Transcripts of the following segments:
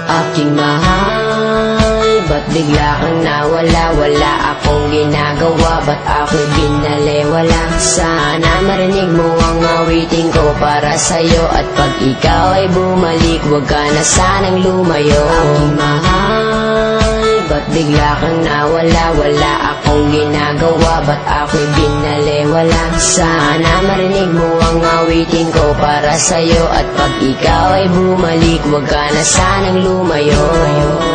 Aking mahal, ba't bigla kang nawala? Wala akong ginagawa, ba't ako'y binaliwala? Sana marinig mo ang awitin ko para sa'yo, at pag ikaw ay bumalik, huwag ka na sanang lumayo. Aking mahal, ba't bigla kang nawala? Wala akong ginagawa, ba't ako'y binaliwala? Sana marinig mo ang awitin ko para sa'yo, at pag ikaw ay bumalik, huwag ka na sanang lumayo.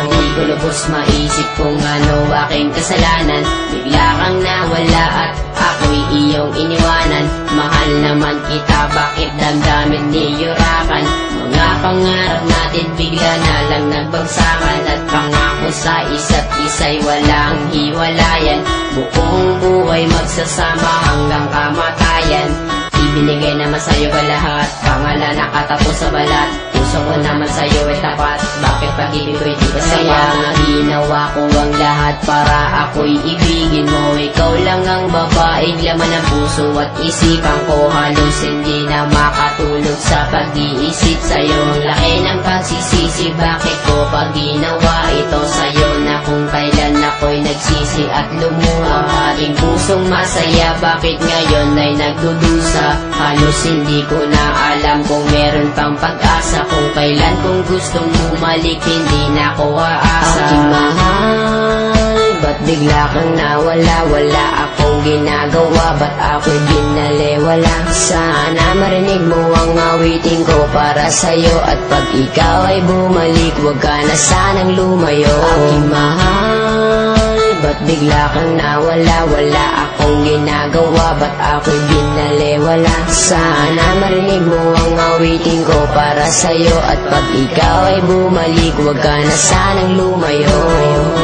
Hindi ko lubos maisip kung ano aking kasalanan. Bigla kang nawala at ako'y iyong iniwanan. Mahal naman kita, bakit damdamin niyurakan? Mga pangarap natin bigla na lang nagbagsakan, at pangako sa isa't isa'y walang hiwalayan. Buong buhay magsasama hanggang kamatayan. Ibinigay naman sa'yo ba lahat? Pangalan nakatapos sa balat. Puso ko naman sa'yo ay tapat. Bakit pag-ibig ko'y di ba saya? Ginawa ko ang lahat para ako'y ibigin mo. Ikaw lang ang babaeng laman ng puso at isipan ko. Halos hindi na makatulog sa pag-iisip sa'yo. Ang laki ng pagsisisi, bakit ko pag ginawa ito sa'yo? Na kung kailan ako'y nagsisi at lumuha. Aking pusong masaya, bakit ngayon ay nagdudusa? Halos hindi ko na alam kung meron pang pag-asa. Kung kailan kung gustong bumalik, hindi na ako aasa. Aking mahal, ba't bigla kang nawala? Wala akong ginagawa, ba't ako'y binaliwala? Sana marinig mo ang awitin ko para sa'yo, at pag ikaw ay bumalik, huwag ka na sanang lumayo. Aking mahal, ba't bigla kang nawala? Wala akong ginagawa, ba't ako'y binaliwala? Sana marinig mo ang awitin ko para sa'yo, at pag ikaw ay bumalik, huwag ka na sanang lumayo.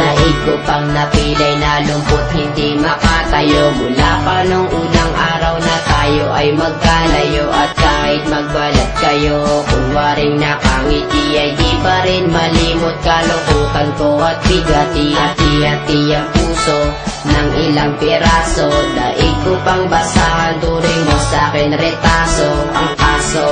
Naig ko pang napilay na lumpot, hindi makatayo. Mula pa nung unang araw na tayo ay magkalayo, at kahit magbalat kayo, kunwaring nakangiti, ay di pa rin malimot kalungkutan ko at bigati. Hati-hati ang puso ng ilang piraso. Daig ko pang basahan, turing mo sa'kin retaso. Ang kaso,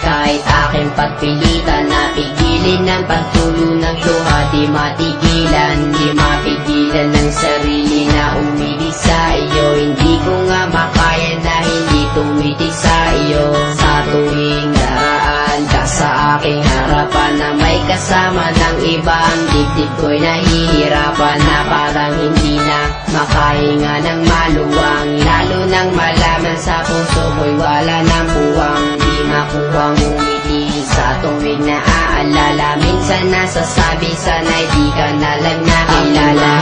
kahit aking pagpilitan, napigilin ng pagtulo ng luha. Di matigilan, di mapigilan ng sarili na umibig sa iyo. Hindi ko nga makaya na hindi tumitig sa iyo. Sa tuwing daraan ka sa aking harapan, na may kasama ng iba, ang dibdib ko'y nahihirapan. Na parang hindi na makahinga ng maluwang, lalo nang malaman sa puso ko'y wala ng buwang. Di makuwang umiti sa tuwing naaalala. Minsan nasasabi, sana'y di ka na lang nakilala.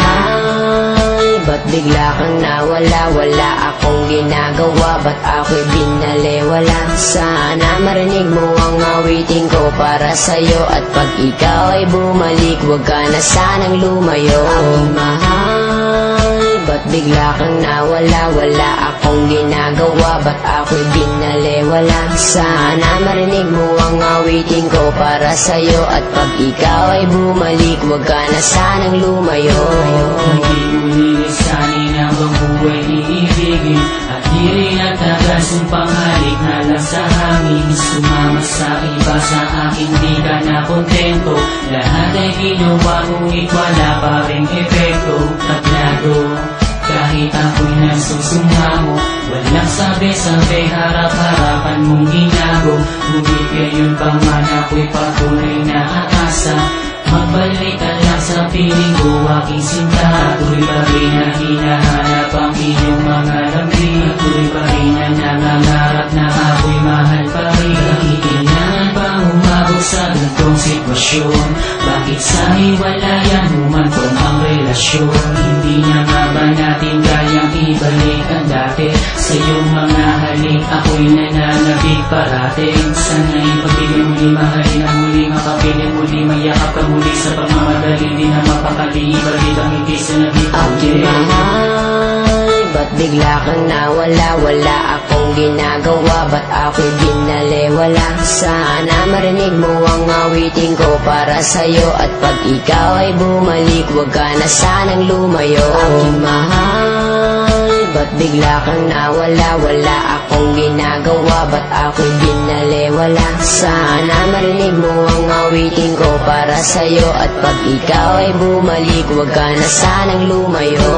Ba't bigla kang nawala? Wala akong ginagawa, ba't ako'y binaliwala? Sana marinig mo ang awitin ko para sa'yo, at pag ikaw ay bumalik, huwag ka na sanang lumayo. Aking mahal, ba't bigla kang nawala? Wala akong ginagawa, ba't ako'y binaliwala? Sana marinig mo ang awitin ko para sa'yo, at pag ikaw ay bumalik, huwag ka na sanang lumayo. Sana'y ang buhay iibigin, at di rin at nagasumpang halik na lang sa hangin. Sumama sa iba, sa akin di ka na kontento. Lahat ay ginawa, ngunit wala pa rin epekto. Tablado, kahit ako'y nagsusumamo, walang sabi-sabi, harap-harapan mong ginago. Ngunit ngayon pa man ako'y patuloy na aasa. Magbalik ka lang sa piling ko, aking sinta. Tuloy pa rin na hinahanap ang iyong mga lambing. Tuloy pa rin na nangangarap na ako'y mahal pa rin. Kailangan pa umabot sa ganitong sitwasyon? Bakit sa hiwalayan humantong ang relasyon? Hindi na nga ba natin kayang ibalik ang dati? Sa iyong mga halik ako'y nananabig parating. Sana'y pag-ibig muli, mahalin ang muli, makapiling muli, mayakap ka muli. Sa pagmamadali, di na mapakali, ibalik ang ngiti sa naging Aking mahal, ba't bigla kang nawala? Wala akong ginagawa, ba't ako'y binaliwala? binalewala. Sana marinig mo ang awitin ko para sa'yo, at pag ikaw ay bumalik, huwag ka na sanang lumayo. Aking mahal, ba't bigla kang nawala? Wala akong ginagawa, ba't ako'y binalewala? Sana marinig mo ang awitin ko para sa'yo, at pag ikaw ay bumalik, huwag ka na sanang lumayo.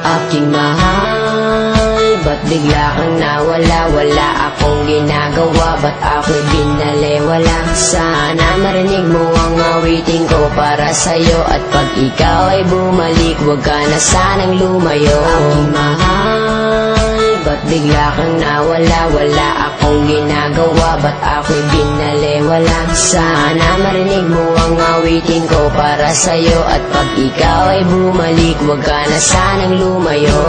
Aking mahal, ba't bigla kang nawala? Wala akong ginagawa, ba't ako'y binalewala? Sana marinig mo ang awitin ko para sa'yo, at pag ikaw ay bumalik, huwag ka na sanang lumayo. Aking mahal, ba't bigla kang nawala? Wala akong ginagawa, ba't ako'y binalewala? Sana marinig mo ang awitin ko para sa'yo, at pag ikaw ay bumalik, huwag ka na sanang lumayo.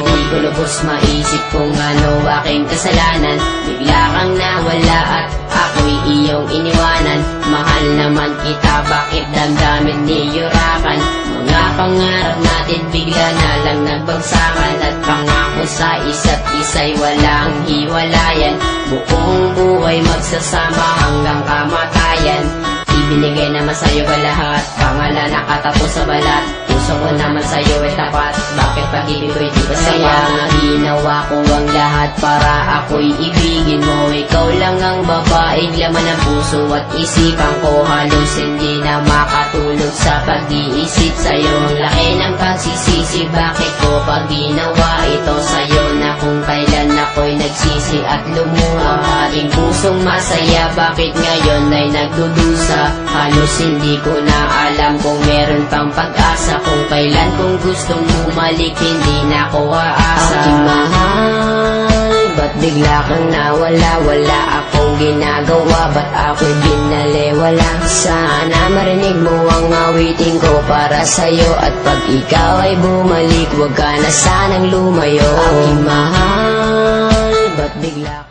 Di ko lubos maisip kung ano aking kasalanan, bigla kang nawala at ako'y iyong iniwanan. Mahal naman kita, bakit damdamin niyurakan? Mga pangarap natin bigla na lang nagbagsakan, at pangako sa isa't isa'y walang hiwalayan. Buong buhay magsasama hanggang kamatayan. Ibinigay naman sa'yo ba lahat? Pangalan nakatapos sa balat. Puso ko naman sa'yo ay tapat. Bakit pag-ibig ko'y di ba saya? Ginawa ko ang lahat para ako'y ibigin mo. Ikaw lang ang babaeng laman ng puso at isipan ko. Halos hindi na makatulog sa pag-iisip sa'yo. Ang laki ng pagsisisi, bakit ko pag ginawa ito sa'yo? Na kung kailan ako'y nagsisi at lumuha. Ang ating pusong masaya, bakit ngayon ay nagdudusa? Halos hindi ko na alam kung meron pang pag-asa. Kung kailan kung gustong bumalik, hindi na ako aasa. Aking mahal, ba't bigla kang nawala? Wala akong ginagawa, ba't ako'y binalewala? Sana marinig mo ang awitin ko para sa'yo, at pag ikaw ay bumalik, huwag ka na sanang lumayo. Aking mahal, ba't bigla